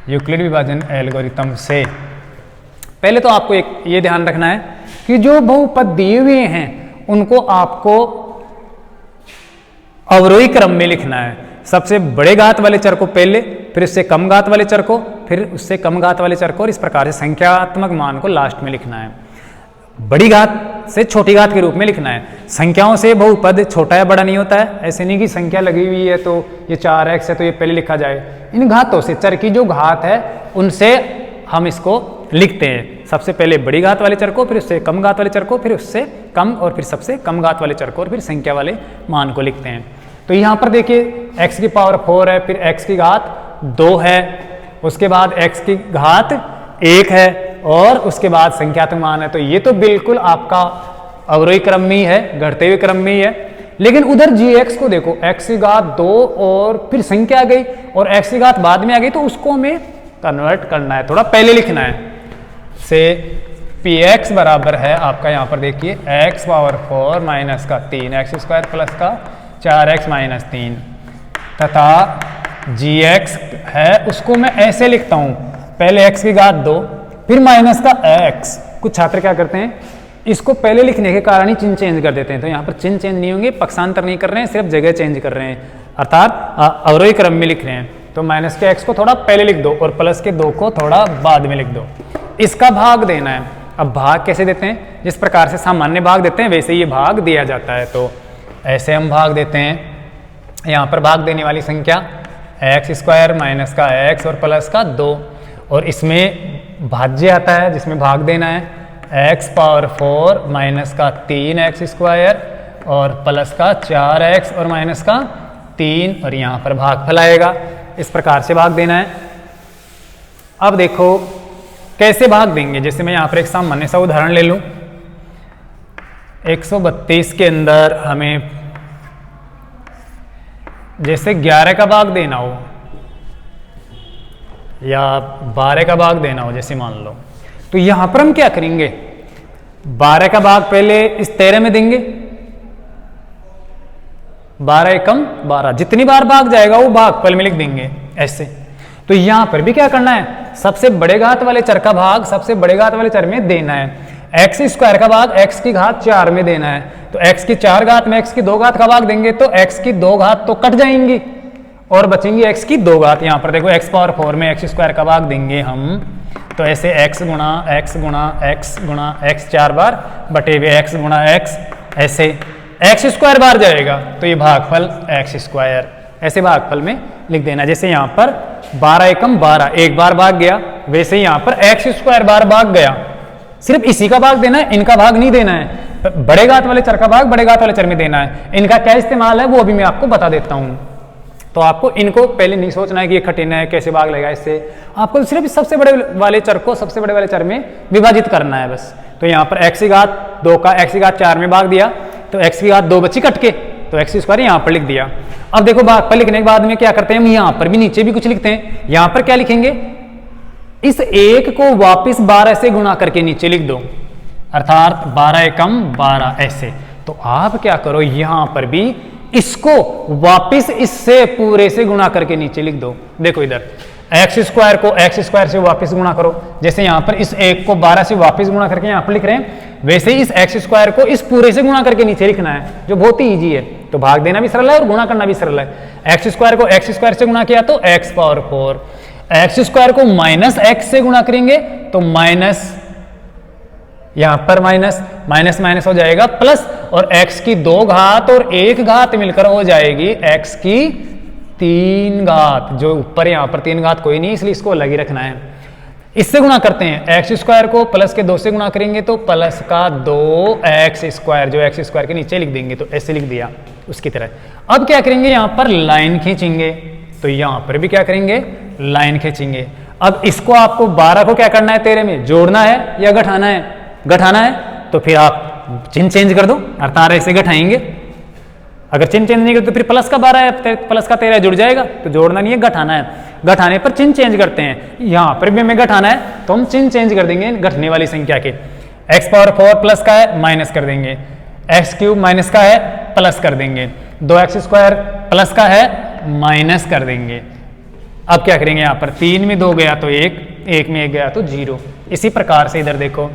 [SPEAKER 1] यूक्लिड विभाजन एल्गोरिथम से पहले तो आपको एक ये ध्यान रखना है कि जो बहुपद दिए हुए हैं उनको आपको अवरोही क्रम में लिखना है। सबसे बड़े घात वाले चर को पहले, फिर उससे कम घात वाले चर को, फिर उससे कम घात वाले चर को, और इस प्रकार से संख्यात्मक मान को लास्ट में लिखना है। बड़ी घात से छोटी घात के रूप में लिखना है। संख्याओं से बहुपद छोटा या बड़ा नहीं होता है। ऐसे नहीं कि संख्या लगी हुई है तो ये 4x है तो ये पहले लिखा जाए। इन घातों से, चर की जो घात है उनसे हम इसको लिखते हैं। सबसे पहले बड़ी घात वाले चर को, फिर उससे कम घात वाले चर को, फिर उससे कम और फिर सबसे कम घात वाले चर को, और फिर संख्या वाले मान को लिखते हैं। तो यहाँ पर देखिए x की पावर 4 है, फिर x की घात 2 है, उसके बाद x की घात 1 है, और उसके बाद संख्यात्मक मान है। तो ये तो बिल्कुल आपका अवरोही क्रम में ही है, घटते हुए क्रम में ही है। लेकिन उधर gx को देखो, x की घात 2 और फिर संख्या आ गई और x की घात बाद में आ गई, तो उसको हमें कन्वर्ट करना है, थोड़ा पहले लिखना है। से px बराबर है आपका, यहाँ पर देखिए x पावर 4 माइनस का 3x स्क्वायर प्लस का 4x माइनस 3, तथा gx है उसको मैं ऐसे लिखता हूँ, पहले x की घात 2 फिर माइनस का x। कुछ छात्र क्या करते हैं, इसको पहले लिखने के कारण ही चिन्ह चेंज कर देते हैं। तो यहाँ पर चिन्ह चेंज नहीं होंगे, पक्षांतर नहीं कर रहे हैं, सिर्फ जगह चेंज कर रहे हैं, अर्थात अवरोही क्रम में लिख रहे हैं। तो माइनस के x को थोड़ा पहले लिख दो और प्लस के 2 को थोड़ा बाद में लिख दो। इसका भाग देना है। अब भाग कैसे देते हैं, जिस प्रकार से सामान्य भाग देते हैं वैसे ये भाग दिया जाता है। तो ऐसे हम भाग देते हैं। यहाँ पर भाग देने वाली संख्या x स्क्वायर माइनस का x और प्लस का 2, और इसमें भाज्य आता है जिसमें भाग देना है x पावर 4 माइनस का 3x स्क्वायर और प्लस का 4x और माइनस का 3, और यहाँ पर भागफल आएगा। इस प्रकार से भाग देना है। अब देखो कैसे भाग देंगे, जैसे मैं यहाँ पर एक सामान्य सा उदाहरण ले लूँ। 132 के अंदर हमें जैसे 11 का भाग देना हो या 12 का भाग देना हो, जैसे मान लो, तो यहां पर हम क्या करेंगे, 12 का भाग पहले इस 13 में देंगे, 12 एकम 12, जितनी बार भाग जाएगा वो भागफल में लिख देंगे ऐसे। तो यहां पर भी क्या करना है, सबसे बड़े घात वाले चर का भाग सबसे बड़े घात वाले चर में देना है। x स्क्वायर का भाग x की घात 4 में देना है। तो x की 4 घात में x की 2 घात का भाग देंगे तो x की 2 घात तो कट जाएंगी और बचेंगी x की 2 घात। यहाँ पर देखो x पावर 4 में x स्क्वायर का भाग देंगे हम, तो ऐसे x गुणा x गुणा x गुणा x 4 बार बटे हुए x गुणा x, ऐसे x स्क्वायर बार जाएगा तो ये भागफल x स्क्वायर, ऐसे भागफल में लिख देना। जैसे यहाँ पर 12 एकम 12 एक बार भाग गया, वैसे ही यहाँ पर x स्क्वायर बार भाग गया। सिर्फ इसी का भाग देना है, इनका भाग नहीं देना है। बड़े घात वाले चर का भाग बड़े घात वाले चर में देना है। इनका क्या इस्तेमाल है वो अभी मैं आपको बता देता हूं। तो आपको इनको पहले नहीं सोचना है कि ये कठिन है, कैसे भाग लगेगा। इससे आपको सिर्फ सबसे बड़े वाले चर को सबसे बड़े वाले चर में विभाजित करना है बस। तो यहाँ पर x की घात 2 का x की घात 4 में भाग दिया तो x की घात 2 बची कट के, तो x स्क्वायर यहाँ पर लिख दिया। अब देखो भागफल लिखने के बाद में क्या करते हैं हम, यहाँ पर भी नीचे भी कुछ लिखते हैं। यहाँ पर क्या लिखेंगे, इस 1 को वापस 12 से गुणा करके नीचे लिख दो, अर्थात 12 एकम 12 ऐसे। तो आप क्या करो, यहां पर भी इसको वापस इससे पूरे से गुणा करके नीचे लिख दो। देखो इधर x स्क्वायर को x स्क्वायर से वापस गुणा करो, जैसे यहां पर इस 1 को 12 से वापस गुणा करके यहां पर लिख रहे हैं, वैसे ही इस x स्क्वायर को इस पूरे से गुणा करके नीचे लिखना है, जो बहुत ही ईजी है। तो भाग देना भी सरल है और गुणा करना भी सरल है। x स्क्वायर को x स्क्वायर से गुणा किया तो x पावर 4, x स्क्वायर को माइनस x से गुणा करेंगे तो माइनस, यहां पर माइनस माइनस माइनस हो जाएगा प्लस, और x की 2 घात और 1 घात मिलकर हो जाएगी x की 3 घात। जो ऊपर यहां पर 3 घात कोई नहीं, इसलिए इसको अलग ही रखना है। इससे गुणा करते हैं, x स्क्वायर को प्लस के 2 से गुणा करेंगे तो प्लस का 2x स्क्वायर, जो x स्क्वायर के नीचे लिख देंगे, तो ऐसे लिख दिया उसकी तरह। अब क्या करेंगे, यहां पर लाइन खींचेंगे, तो यहां पर भी क्या करेंगे, लाइन खींचेंगे। अब इसको आपको 12 को क्या करना है, 13 में जोड़ना है या घटाना है, घटाना है तो फिर आप चिन्ह चेंज कर दो, अर्थात ऐसे घटाएंगे। अगर चिन्ह चेंज नहीं करते तो फिर प्लस का 12 है, प्लस का 13 जुड़ जाएगा, तो जोड़ना नहीं है घटाना है। घटाने पर चिन्ह चेंज करते हैं, यहां पर भी हमें घटाना है तो हम चिन्ह चेंज कर देंगे घटने वाली संख्या के। x पावर 4 प्लस का है माइनस कर देंगे, x क्यूब माइनस का है प्लस कर देंगे, 2x स्क्वायर प्लस का है माइनस कर देंगे। अब क्या करेंगे, यहाँ पर 3 में 2 गया तो 1, 1 में 1 गया तो 0। इसी प्रकार से इधर देखो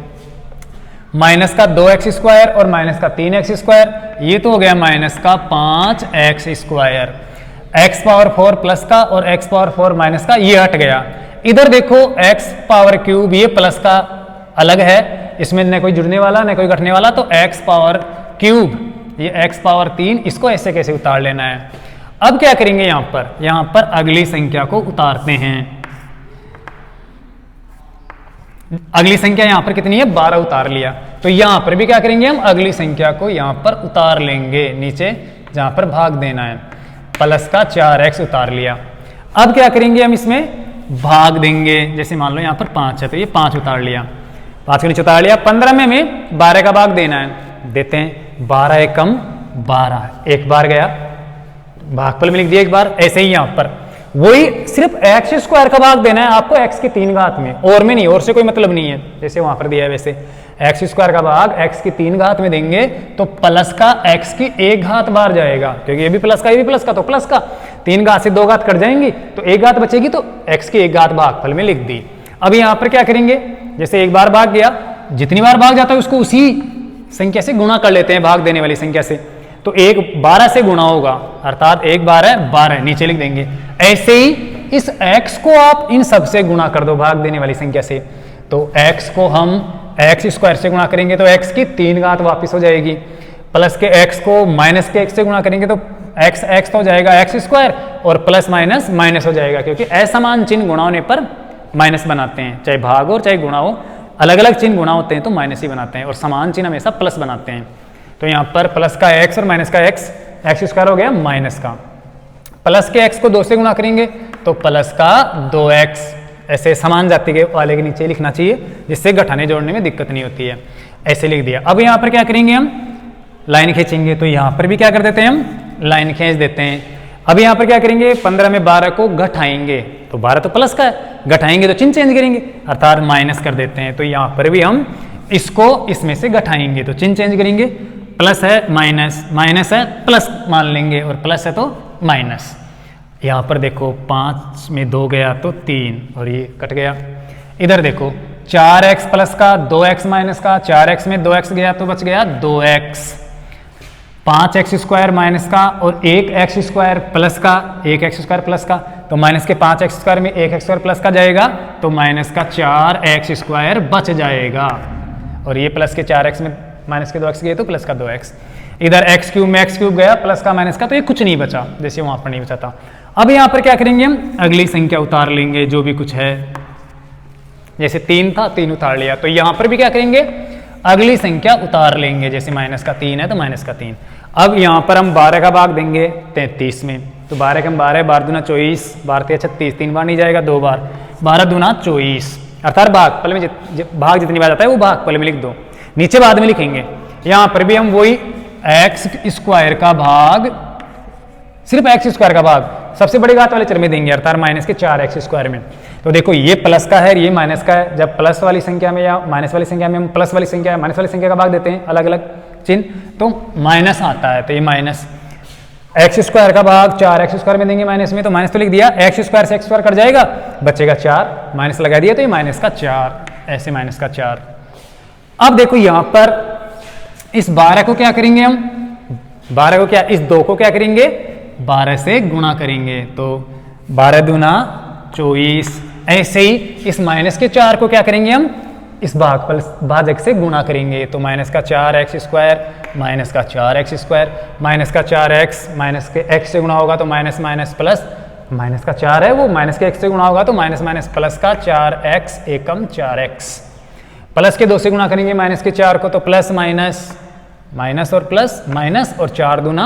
[SPEAKER 1] माइनस का 2x स्क्वायर और माइनस का 3x स्क्वायर, ये तो हो गया माइनस का 5x square. x power 4 plus का और x पावर 4 माइनस का, ये हट गया। इधर देखो x पावर क्यूब, ये प्लस का अलग है, इसमें न कोई जुड़ने वाला न कोई घटने वाला, तो x पावर क्यूब, ये x पावर 3, इसको ऐसे कैसे उतार लेना है। अब क्या करेंगे, यहाँ पर अगली संख्या को उतारते हैं। अगली संख्या यहाँ पर कितनी है, 12 उतार लिया। तो यहाँ पर भी क्या करेंगे, हम अगली संख्या को यहाँ पर उतार लेंगे नीचे जहाँ पर भाग देना है। प्लस का 4x उतार लिया। अब क्या करेंगे, हम इसमें भाग देंगे। जैसे मान लो यहाँ पर 5 है तो ये 5 उतार लिया, 5 के नीचे उतार लिया। 15 में हमें 12 का भाग देना है, देते हैं। 12 एकम 12, एक बार गया, भागफल में लिख दिया एक बार। ऐसे ही यहाँ पर वही सिर्फ एक्स स्क्वायर का भाग देना है आपको, एक्स की 3 घात में, और में नहीं, और से कोई मतलब नहीं है। जैसे वहां पर दिया है वैसे एक्स स्क्वायर का भाग एक्स की 3 घात में देंगे तो प्लस का एक्स की 1 घात बार जाएगा, क्योंकि ये भी प्लस का ये भी प्लस का, तो प्लस का 3 घात से 2 घात कट जाएंगी तो 1 घात बचेगी, तो एक्स की 1 घात भागफल में लिख दी। अब यहाँ पर क्या करेंगे, जैसे एक बार भाग गया, जितनी बार भाग जाता है उसको उसी संख्या से गुणा कर लेते हैं, भाग देने वाली संख्या से। तो 1 12 से गुणा होगा, अर्थात 1 12 12, नीचे लिख देंगे। ऐसे ही इस x को आप इन सब से गुणा कर दो भाग देने वाली संख्या से, तो x को हम x स्क्वायर से गुणा करेंगे तो x की 3 घात वापस हो जाएगी। प्लस के x को माइनस के x से गुणा करेंगे तो x तो हो जाएगा x स्क्वायर, और प्लस माइनस माइनस हो जाएगा, क्योंकि असमान चिन्ह गुणा होने पर माइनस बनाते हैं, चाहे भाग हो चाहे गुणा हो। अलग अलग चिन्ह गुणा होते हैं तो माइनस ही बनाते हैं, और समान चिन्ह हमेशा प्लस बनाते हैं। तो यहाँ पर प्लस का x और माइनस का x स्क्वायर हो गया माइनस का। प्लस के x को 2 से गुणा करेंगे तो प्लस का 2x, ऐसे समान जाति के वाले के नीचे लिखना चाहिए, जिससे घटाने जोड़ने में दिक्कत नहीं होती है। ऐसे लिख दिया। अब यहाँ पर क्या करेंगे, हम लाइन खींचेंगे, तो यहाँ पर भी क्या कर देते हैं, हम लाइन खींच देते हैं। अब यहाँ पर क्या करेंगे, 15 में 12 को घटाएंगे, तो 12 तो प्लस का है, घटाएंगे तो चिन्ह चेंज करेंगे, अर्थात माइनस कर देते हैं। तो यहाँ पर भी हम इसको इसमें से घटाएंगे तो चिन्ह चेंज करेंगे, प्लस है माइनस, माइनस है प्लस मान लेंगे, और प्लस है तो माइनस। यहाँ पर देखो 5 में 2 गया तो 3, और ये कट गया। इधर देखो 4x प्लस का 2x माइनस का, 4x में 2x गया तो बच गया 2x। 5x स्क्वायर माइनस का और 1x स्क्वायर प्लस का, 1x स्क्वायर प्लस का, तो माइनस के 5x स्क्वायर में 1x स्क्वायर प्लस का जाएगा तो माइनस का 4x स्क्वायर बच जाएगा। और ये प्लस के 4x में माइनस के 2x गए तो प्लस का 2x। इधर x क्यूब में x क्यूब गया प्लस का माइनस का, तो ये कुछ नहीं बचा, जैसे वहां पर नहीं बचा था। अब यहाँ पर क्या करेंगे, हम अगली संख्या उतार लेंगे जो भी कुछ है। जैसे 3 था, 3 उतार लिया, तो यहाँ पर भी क्या करेंगे, अगली संख्या उतार लेंगे। जैसे माइनस का 3 है तो माइनस का 3। अब यहाँ पर हम 12 का भाग देंगे 33 में, तो 12 का 12, 12 दूना 24, 12 36, 3 बार नहीं जाएगा, 2 बार, 12 दूना 24, अर्थात भागफल में भाग जितनी बार आता है वो भागफल में लिख दो, नीचे बाद में लिखेंगे। यहाँ पर भी हम वही एक्स स्क्वायर का भाग, सिर्फ एक्स स्क्वायर का भाग सबसे बड़ी घात वाले चर में देंगे, अर्थात माइनस के 4x स्क्वायर में। तो देखो ये प्लस का है, ये माइनस का है। जब प्लस वाली संख्या में या माइनस वाली संख्या में हम प्लस वाली संख्या या माइनस वाली संख्या का भाग देते हैं अलग अलग चिन्ह, तो माइनस आता है, तो ये माइनस। एक्स स्क्वायर का भाग 4x स्क्वायर में देंगे माइनस में, तो माइनस तो लिख दिया, एक्स स्क्वायर से एक्स स्क्वायर कट जाएगा, बचेगा 4, माइनस लगा दिया तो ये माइनस का 4, ऐसे माइनस का 4। अब देखो यहाँ पर इस 12 को क्या करेंगे, हम 12 को क्या, इस 2 को क्या करेंगे, 12 से गुणा करेंगे, तो 12 दूना 24। ऐसे ही इस माइनस के 4 को क्या करेंगे, हम इस भाजक से गुणा करेंगे, तो माइनस का 4x स्क्वायर माइनस का 4x स्क्वायर, माइनस का 4x माइनस के x से गुणा होगा तो माइनस माइनस प्लस, माइनस का 4 है वो माइनस के x से गुणा होगा तो माइनस माइनस प्लस का 4x एकम 4x। प्लस के 2 से गुणा करेंगे माइनस के 4 को, तो प्लस माइनस, माइनस और प्लस माइनस, और 4 दूना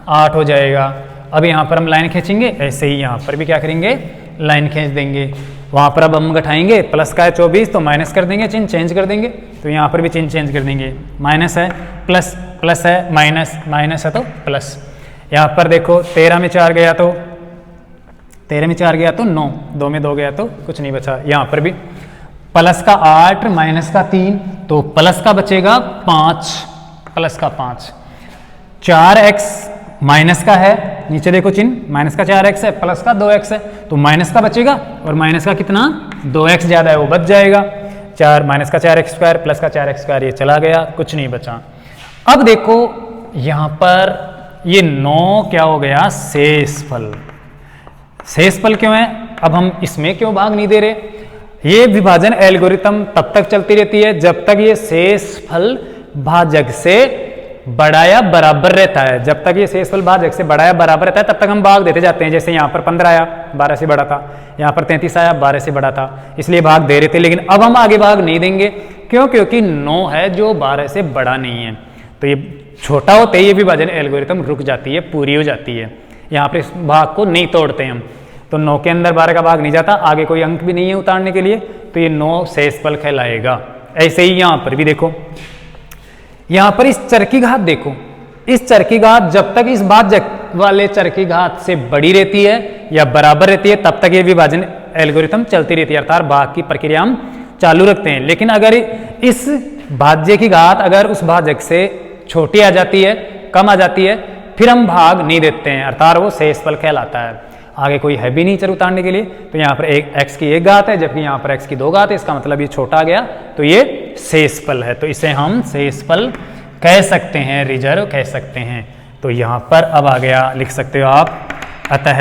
[SPEAKER 1] 8 हो जाएगा। अब यहाँ पर हम लाइन खींचेंगे, ऐसे ही यहाँ पर भी क्या करेंगे, लाइन खींच देंगे। वहाँ पर अब हम घटाएंगे, प्लस का है 24 तो माइनस कर देंगे, चिन्ह चेंज कर देंगे, तो यहाँ पर भी चिन्ह चेंज कर देंगे। माइनस है प्लस, प्लस है माइनस, माइनस है तो प्लस। यहाँ पर देखो 13 में 4 गया तो 13 में 4 गया तो 9, 2 में 2 गया तो कुछ नहीं बचा। यहाँ पर भी प्लस का 8 माइनस का 3, तो प्लस का बचेगा 5, प्लस का 5। 4x माइनस का है, नीचे देखो चिन्ह, माइनस का 4x है, प्लस का 2x है, तो माइनस का बचेगा, और माइनस का कितना 2x ज्यादा है वो बच जाएगा। 4 माइनस का 4x² प्लस का 4x², ये चला गया, कुछ नहीं बचा। अब देखो यहाँ पर ये 9 क्या हो गया, शेषफल। शेषफल क्यों है, अब हम इसमें क्यों भाग नहीं दे रहे। ये विभाजन एल्गोरिथम तब तक चलती रहती है जब तक ये शेषफल भाजक से बड़ा या बराबर रहता है। जब तक ये शेषफल भाजक से बड़ा या बराबर रहता है तब तक हम भाग देते जाते हैं। जैसे यहाँ पर 15 आया, 12 से बड़ा था, यहाँ पर 33 आया, 12 से बड़ा था, इसलिए भाग दे रहे थे। लेकिन अब हम आगे भाग नहीं देंगे, क्यों, क्योंकि 9 है जो 12 से बड़ा नहीं है। तो ये छोटा होते ही ये विभाजन एल्गोरिथम रुक जाती है, पूरी हो जाती है। यहाँ पर इस भाग को नहीं तोड़ते हम, तो 9 के अंदर 12 का भाग नहीं जाता, आगे कोई अंक भी नहीं है उतारने के लिए, तो ये 9 शेषफल कहलाएगा। ऐसे ही यहाँ पर भी देखो, यहाँ पर इस चर की घात देखो, इस चर की घात जब तक इस भाजक वाले चर की घात से बड़ी रहती है या बराबर रहती है तब तक ये विभाजन एल्गोरिथम चलती रहती है, अर्थात भाग की प्रक्रिया हम चालू रखते हैं। लेकिन अगर इस भाज्य की घात अगर उस भाजक से छोटी आ जाती है, कम आ जाती है, फिर हम भाग नहीं देते हैं, अर्थात वो शेषफल कहलाता है। आगे कोई है भी नहीं चर उतारने के लिए, तो यहाँ पर एक x की 1 घात है जबकि यहाँ पर x की 2 घात है, इसका मतलब ये छोटा आ गया, तो ये शेषफल है। तो इसे हम शेषफल कह सकते हैं, रिजर्व कह सकते हैं। तो यहाँ पर अब आ गया, लिख सकते हो आप, अतः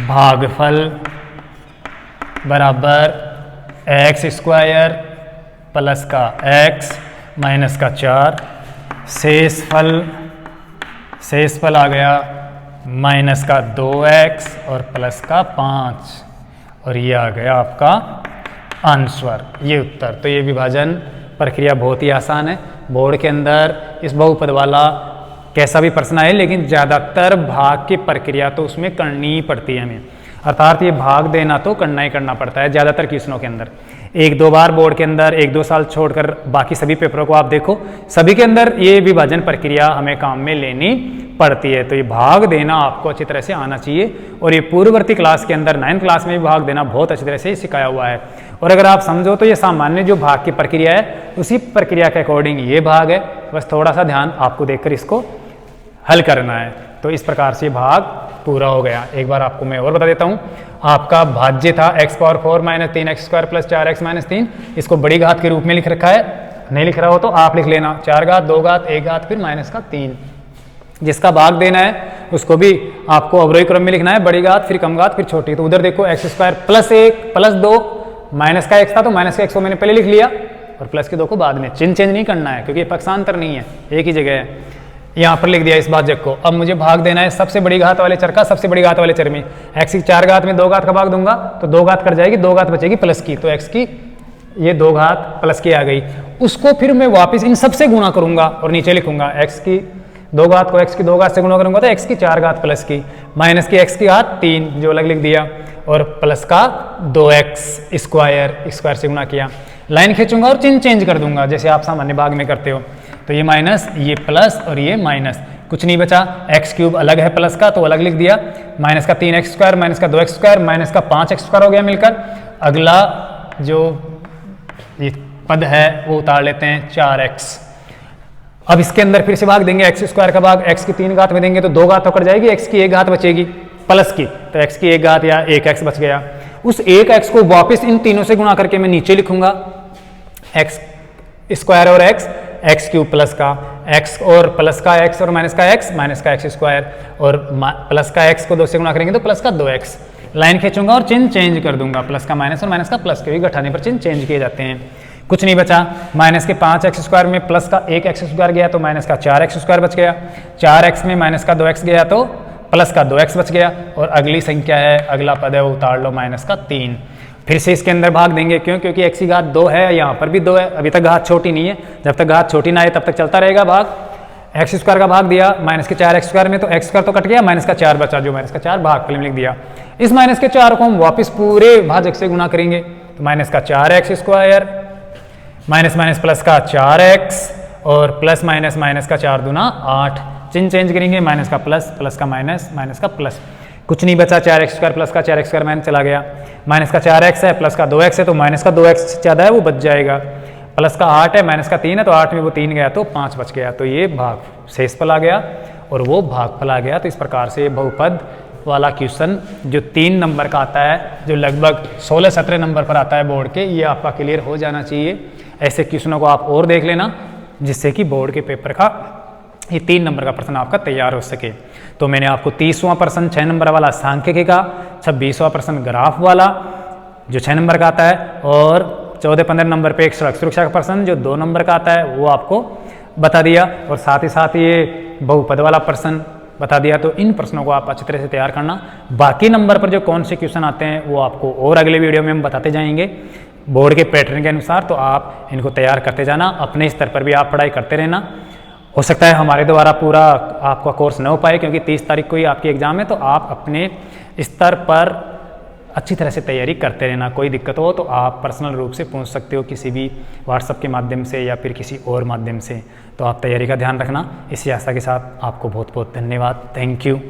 [SPEAKER 1] भागफल बराबर x² प्लस का x माइनस का 4, शेषफल आ गया माइनस का 2x और प्लस का 5, और ये आ गया आपका आंसर, ये उत्तर। तो ये विभाजन प्रक्रिया बहुत ही आसान है। बोर्ड के अंदर इस बहुपद वाला कैसा भी प्रश्न आए, लेकिन ज़्यादातर भाग की प्रक्रिया तो उसमें करनी ही पड़ती है हमें, अर्थात ये भाग देना तो करना ही करना पड़ता है ज़्यादातर क्वेश्चनों के अंदर। 1-2 बार बोर्ड के अंदर 1-2 साल छोड़कर बाकी सभी पेपरों को आप देखो, सभी के अंदर ये विभाजन प्रक्रिया हमें काम में लेनी पड़ती है। तो ये भाग देना आपको अच्छी तरह से आना चाहिए, और ये पूर्ववर्ती क्लास के अंदर 9th क्लास में भी भाग देना बहुत अच्छी तरह से सिखाया हुआ है। और अगर आप समझो तो ये सामान्य जो भाग की प्रक्रिया है उसी प्रक्रिया के अकॉर्डिंग ये भाग है, बस थोड़ा सा ध्यान आपको देखकर इसको हल करना है। तो इस प्रकार से भाग पूरा हो गया। एक बार आपको मैं और बता देता हूँ, आपका भाज्य था x⁴ - 3x² + 4x - 3, इसको बड़ी घात के रूप में लिख रखा है, नहीं लिख रहा हो तो आप लिख लेना 4 घात, 2 घात, 1 घात, फिर माइनस का 3। जिसका भाग देना है उसको भी आपको अवरोही क्रम में लिखना है, बड़ी घात फिर कम घात फिर छोटी। तो उधर देखो x² + 1 + 2, माइनस का x था तो माइनस का x को मैंने पहले लिख लिया और प्लस के 2 को बाद में। चिन्ह चेंज नहीं करना है क्योंकि पक्षांतर नहीं है, एक ही जगह है। यहाँ पर लिख दिया इस भाजक को। अब मुझे भाग देना है सबसे बड़ी घात वाले चर का सबसे बड़ी घात वाले चर में। x की 4 घात में 2 घात का भाग दूंगा तो 2 घात कट जाएगी, 2 घात बचेगी प्लस की, तो x की ये 2 घात प्लस की आ गई। उसको फिर मैं वापस इन सबसे गुणा करूंगा और नीचे लिखूंगा x की 2 घात को x की 2 घात से गुणा करूंगा तो x की 4 घात प्लस की, माइनस की x की घात 3 जो अलग लिख दिया, और प्लस का 2x स्क्वायर से गुणा किया। लाइन खींचूंगा और चिन्ह चेंज कर दूंगा जैसे आप सामान्य भाग में करते हो। तो ये माइनस, ये प्लस और ये माइनस, कुछ नहीं बचा। x³ अलग है प्लस का तो अलग लिख दिया, माइनस का 3x² माइनस का 2x² माइनस का 5x² हो गया मिलकर। अगला जो ये पद है वो उतार लेते हैं 4x। अब इसके अंदर फिर से भाग देंगे, x² का भाग x की 3 घात में देंगे तो 2 घात तो कट जाएगी, x की 1 घात बचेगी प्लस की, तो x की 1 घात या 1x बच गया। उस 1x को वापस इन तीनों से गुणा करके मैं नीचे लिखूंगा, x² और x³ प्लस का x और प्लस का x और माइनस का x और प्लस का x को 2 से गुणा करेंगे तो प्लस का 2x। लाइन खींचूंगा और चिन्ह चेंज कर दूंगा, प्लस का माइनस और माइनस का प्लस, क्योंकि घटाने पर चिन्ह चेंज किए जाते हैं। कुछ नहीं बचा, माइनस के 5x² में प्लस का 1x² गया तो माइनस का 4x² बच गया, 4x में माइनस का 2x गया तो प्लस का 2x बच गया, और अगली संख्या है, अगला पद है वो उतार लो माइनस का 3। फिर से इसके अंदर भाग देंगे, क्यों? क्योंकि x की घात 2 है, यहाँ पर भी 2 है, अभी तक घात छोटी नहीं है, जब तक घात छोटी ना आए तब तक चलता रहेगा भाग। x² का भाग दिया माइनस के 4x² में तो x² तो कट गया, माइनस का 4 बचा, जो माइनस का 4 भाग में लिख दिया। इस माइनस के 4 को हम वापस पूरे भाजक से गुणा करेंगे तो माइनस का 4x² माइनस माइनस प्लस का 4x और प्लस माइनस माइनस का 4 दूना 8, चिन्ह चेंज करेंगे, माइनस का प्लस, प्लस का माइनस, माइनस का प्लस, कुछ नहीं बचा। 4x² प्लस का 4x² माइनस चला गया, माइनस का 4x है प्लस का 2x है तो माइनस का 2x ज़्यादा है वो बच जाएगा, प्लस का 8 है माइनस का 3 है तो 8 में वो 3 गया तो 5 बच गया, तो ये भाग शेषफल आ गया और वो भागफल आ गया। तो इस प्रकार से बहुपद वाला क्वेश्चन जो 3 नंबर का आता है, जो लगभग 16-17 नंबर पर आता है बोर्ड के, ये आपका क्लियर हो जाना चाहिए। ऐसे क्वेश्चनों को आप और देख लेना जिससे कि बोर्ड के पेपर का ये 3 नंबर का प्रश्न आपका तैयार हो सके। तो मैंने आपको 30वां प्रश्न 6 नंबर वाला सांख्यिकी का, 26वां प्रश्न ग्राफ वाला जो 6 नंबर का आता है, और 14-15 नंबर पे एक सड़क सुरक्षा का प्रश्न जो 2 नंबर का आता है वो आपको बता दिया, और साथ ही साथ ये बहुपद वाला प्रश्न बता दिया। तो इन प्रश्नों को आप अच्छी तरह से तैयार करना। बाकी नंबर पर जो कौन से क्वेश्चन आते हैं वो आपको और अगले वीडियो में हम बताते जाएंगे बोर्ड के पैटर्न के अनुसार। तो आप इनको तैयार करते जाना, अपने स्तर पर भी आप पढ़ाई करते रहना। हो सकता है हमारे द्वारा पूरा आपका कोर्स न हो पाए क्योंकि 30 तारीख को ही आपकी एग्ज़ाम है, तो आप अपने स्तर पर अच्छी तरह से तैयारी करते रहना। कोई दिक्कत हो तो आप पर्सनल रूप से पूछ सकते हो किसी भी व्हाट्सएप के माध्यम से या फिर किसी और माध्यम से। तो आप तैयारी का ध्यान रखना। इसी आशा के साथ आपको बहुत बहुत धन्यवाद। Thank you.